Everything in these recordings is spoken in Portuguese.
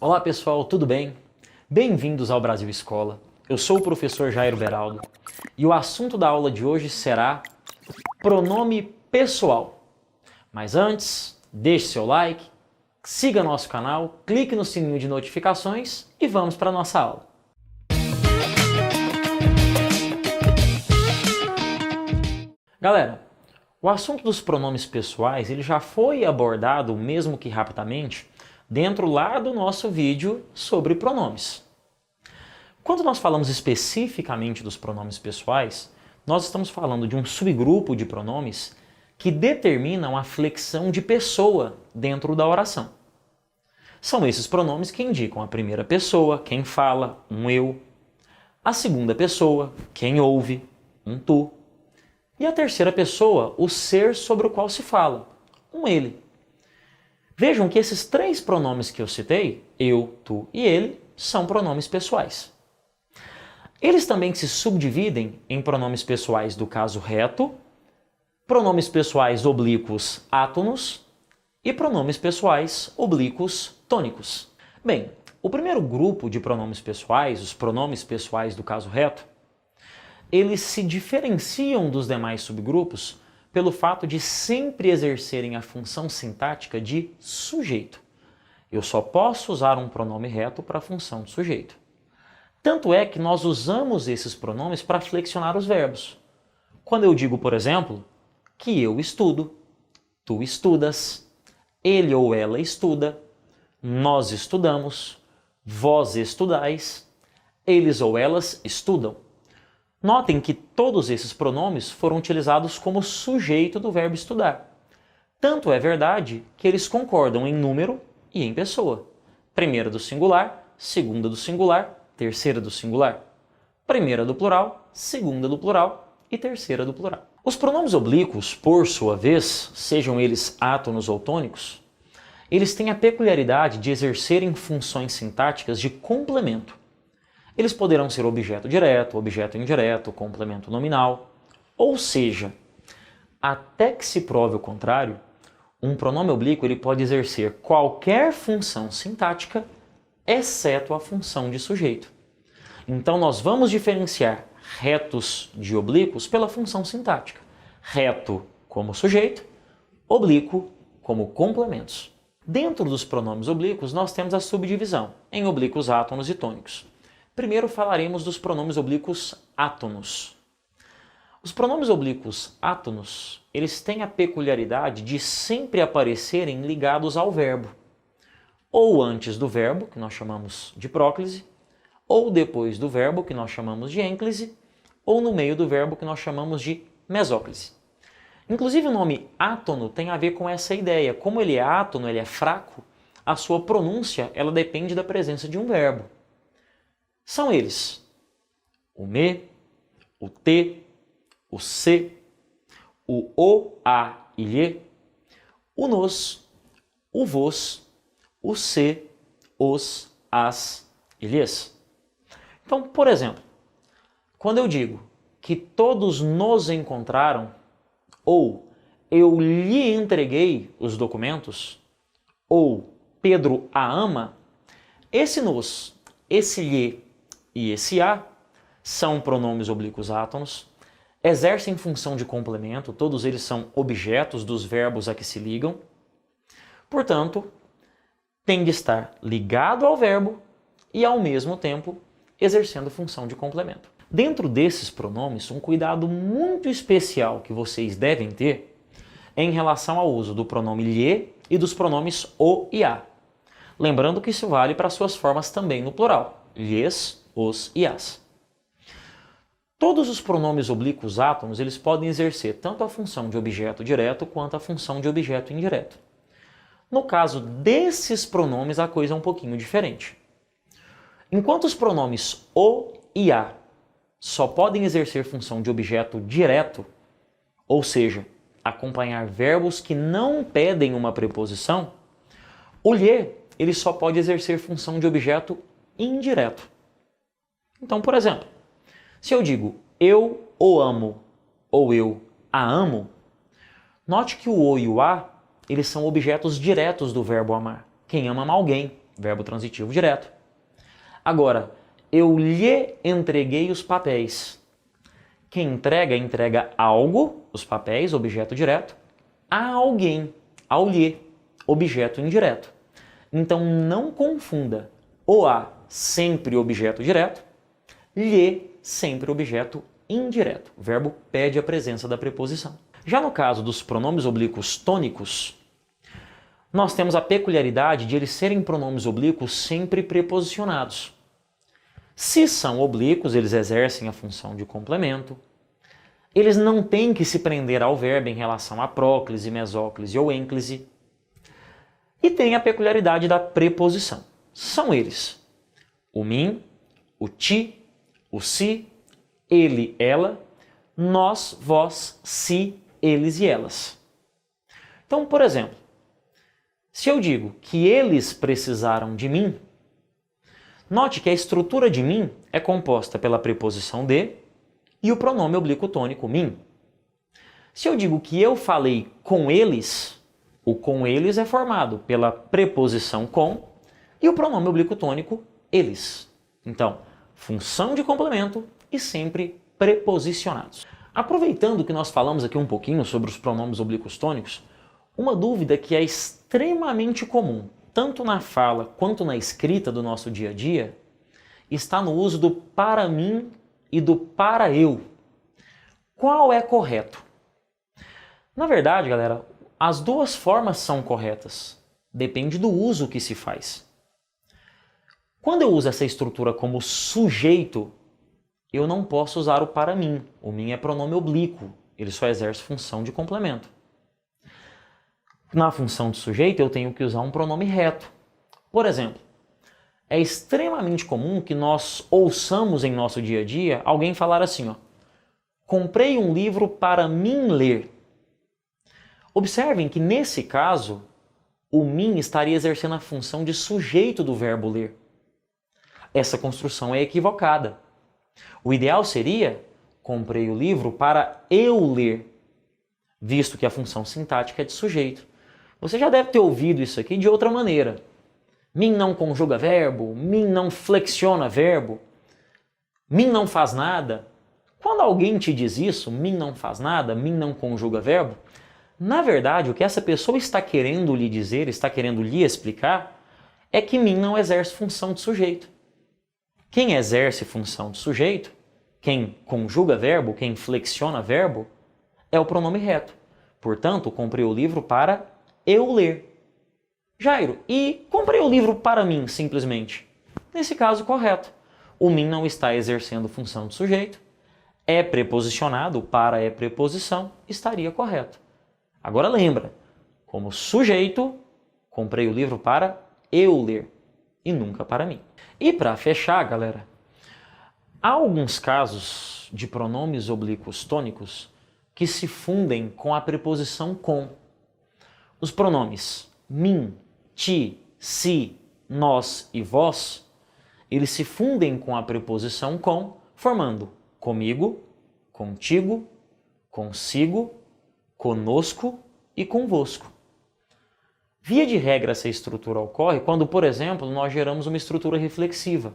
Olá pessoal, tudo bem? Bem-vindos ao Brasil Escola. Eu sou o professor Jairo Beraldo e o assunto da aula de hoje será pronome pessoal. Mas antes, deixe seu like, siga nosso canal, clique no sininho de notificações e vamos para a nossa aula. Galera, o assunto dos pronomes pessoais ele já foi abordado, mesmo que rapidamente, dentro lá do nosso vídeo sobre pronomes. Quando nós falamos especificamente dos pronomes pessoais, nós estamos falando de um subgrupo de pronomes que determinam a flexão de pessoa dentro da oração. São esses pronomes que indicam a primeira pessoa, quem fala, um eu, a segunda pessoa, quem ouve, um tu, e a terceira pessoa, o ser sobre o qual se fala, um ele. Vejam que esses três pronomes que eu citei, eu, tu e ele, são pronomes pessoais. Eles também se subdividem em pronomes pessoais do caso reto, pronomes pessoais oblíquos átonos e pronomes pessoais oblíquos tônicos. Bem, o primeiro grupo de pronomes pessoais, os pronomes pessoais do caso reto, eles se diferenciam dos demais subgrupos pelo fato de sempre exercerem a função sintática de sujeito. Eu só posso usar um pronome reto para a função de sujeito. Tanto é que nós usamos esses pronomes para flexionar os verbos. Quando eu digo, por exemplo, que eu estudo, tu estudas, ele ou ela estuda, nós estudamos, vós estudais, eles ou elas estudam. Notem que todos esses pronomes foram utilizados como sujeito do verbo estudar. Tanto é verdade que eles concordam em número e em pessoa. Primeira do singular, segunda do singular, terceira do singular. Primeira do plural, segunda do plural e terceira do plural. Os pronomes oblíquos, por sua vez, sejam eles átonos ou tônicos, eles têm a peculiaridade de exercerem funções sintáticas de complemento. Eles poderão ser objeto direto, objeto indireto, complemento nominal. Ou seja, até que se prove o contrário, um pronome oblíquo ele pode exercer qualquer função sintática, exceto a função de sujeito. Então nós vamos diferenciar retos de oblíquos pela função sintática. Reto como sujeito, oblíquo como complementos. Dentro dos pronomes oblíquos nós temos a subdivisão em oblíquos átonos e tônicos. Primeiro falaremos dos pronomes oblíquos átonos. Os pronomes oblíquos átonos, eles têm a peculiaridade de sempre aparecerem ligados ao verbo. Ou antes do verbo, que nós chamamos de próclise, ou depois do verbo, que nós chamamos de ênclise, ou no meio do verbo, que nós chamamos de mesóclise. Inclusive o nome átono tem a ver com essa ideia. Como ele é átono, ele é fraco, a sua pronúncia ela depende da presença de um verbo. São eles o me, o te, o se, o a e lhe, o nos, o vos, o se, os, as e lhes. Então, por exemplo, quando eu digo que todos nos encontraram, ou eu lhe entreguei os documentos, ou Pedro a ama, esse nos, esse lhe e esse a são pronomes oblíquos átonos, exercem função de complemento, todos eles são objetos dos verbos a que se ligam. Portanto, tem de estar ligado ao verbo e, ao mesmo tempo, exercendo função de complemento. Dentro desses pronomes, um cuidado muito especial que vocês devem ter é em relação ao uso do pronome lhe e dos pronomes o e a. Lembrando que isso vale para suas formas também no plural, lhes, os e as. Todos os pronomes oblíquos átonos eles podem exercer tanto a função de objeto direto quanto a função de objeto indireto. No caso desses pronomes, a coisa é um pouquinho diferente. Enquanto os pronomes o e a só podem exercer função de objeto direto, ou seja, acompanhar verbos que não pedem uma preposição, o lhe ele só pode exercer função de objeto indireto. Então, por exemplo, se eu digo eu o amo ou eu a amo, note que o o e o a eles são objetos diretos do verbo amar. Quem ama alguém. verbo transitivo direto. Agora, eu lhe entreguei os papéis. Quem entrega, entrega algo, os papéis, objeto direto, a alguém, ao lhe, objeto indireto. Então não confunda o a sempre objeto direto, lhe sempre objeto indireto. O verbo pede a presença da preposição. Já no caso dos pronomes oblíquos tônicos, nós temos a peculiaridade de eles serem pronomes oblíquos sempre preposicionados. Se são oblíquos, eles exercem a função de complemento. Eles não têm que se prender ao verbo em relação a próclise, mesóclise ou ênclise. E tem a peculiaridade da preposição. São eles o mim, o ti, o si, ele, ela, nós, vós, si, eles e elas. Então, por exemplo, se eu digo que eles precisaram de mim, note que a estrutura de mim é composta pela preposição de e o pronome oblíquo tônico mim. Se eu digo que eu falei com eles, o com eles é formado pela preposição com e o pronome oblíquo tônico eles. Então, função de complemento e sempre preposicionados. Aproveitando que nós falamos aqui um pouquinho sobre os pronomes oblíquos tônicos, uma dúvida que é extremamente comum, tanto na fala quanto na escrita do nosso dia a dia, está no uso do para mim e do para eu. Qual é correto? Na verdade, galera, as duas formas são corretas. Depende do uso que se faz. Quando eu uso essa estrutura como sujeito, eu não posso usar o para mim. O mim é pronome oblíquo, ele só exerce função de complemento. Na função de sujeito, eu tenho que usar um pronome reto. Por exemplo, é extremamente comum que nós ouçamos em nosso dia a dia alguém falar assim, ó, comprei um livro para mim ler. Observem que nesse caso, o mim estaria exercendo a função de sujeito do verbo ler. Essa construção é equivocada. O ideal seria, comprei o livro para eu ler, visto que a função sintática é de sujeito. Você já deve ter ouvido isso aqui de outra maneira. Mim não conjuga verbo, mim não flexiona verbo, mim não faz nada. Quando alguém te diz isso, mim não faz nada, mim não conjuga verbo, na verdade o que essa pessoa está querendo lhe dizer, está querendo lhe explicar, é que mim não exerce função de sujeito. Quem exerce função de sujeito, quem conjuga verbo, quem flexiona verbo, é o pronome reto. Portanto, comprei o livro para eu ler. Jairo, e comprei o livro para mim, simplesmente. Nesse caso, correto. O mim não está exercendo função de sujeito, é preposicionado, para é preposição, estaria correto. Agora lembra, como sujeito, comprei o livro para eu ler e nunca para mim. E para fechar, galera, há alguns casos de pronomes oblíquos tônicos que se fundem com a preposição com. Os pronomes mim, ti, si, nós e vós, eles se fundem com a preposição com, formando comigo, contigo, consigo, conosco e convosco. Via de regra, essa estrutura ocorre quando, por exemplo, nós geramos uma estrutura reflexiva.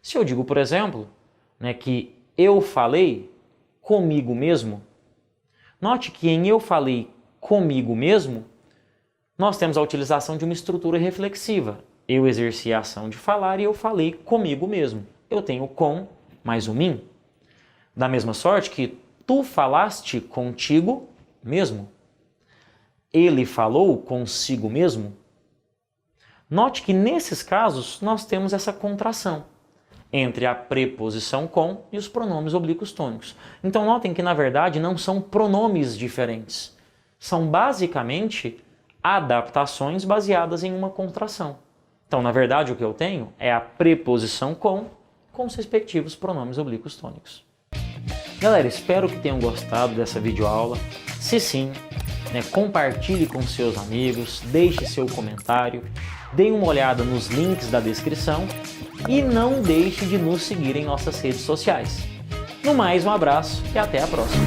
Se eu digo, por exemplo, que eu falei comigo mesmo, note que em eu falei comigo mesmo, nós temos a utilização de uma estrutura reflexiva. Eu exerci a ação de falar e eu falei comigo mesmo. Eu tenho com mais o mim. Da mesma sorte que tu falaste contigo mesmo. Ele falou consigo mesmo. Note que nesses casos nós temos essa contração entre a preposição com e os pronomes oblíquos tônicos. Então notem que na verdade não são pronomes diferentes. São basicamente adaptações baseadas em uma contração. Então, na verdade, o que eu tenho é a preposição com os respectivos pronomes oblíquos tônicos. Galera, espero que tenham gostado dessa videoaula. Se sim, compartilhe com seus amigos, deixe seu comentário, dê uma olhada nos links da descrição e não deixe de nos seguir em nossas redes sociais. No mais, um abraço e até a próxima!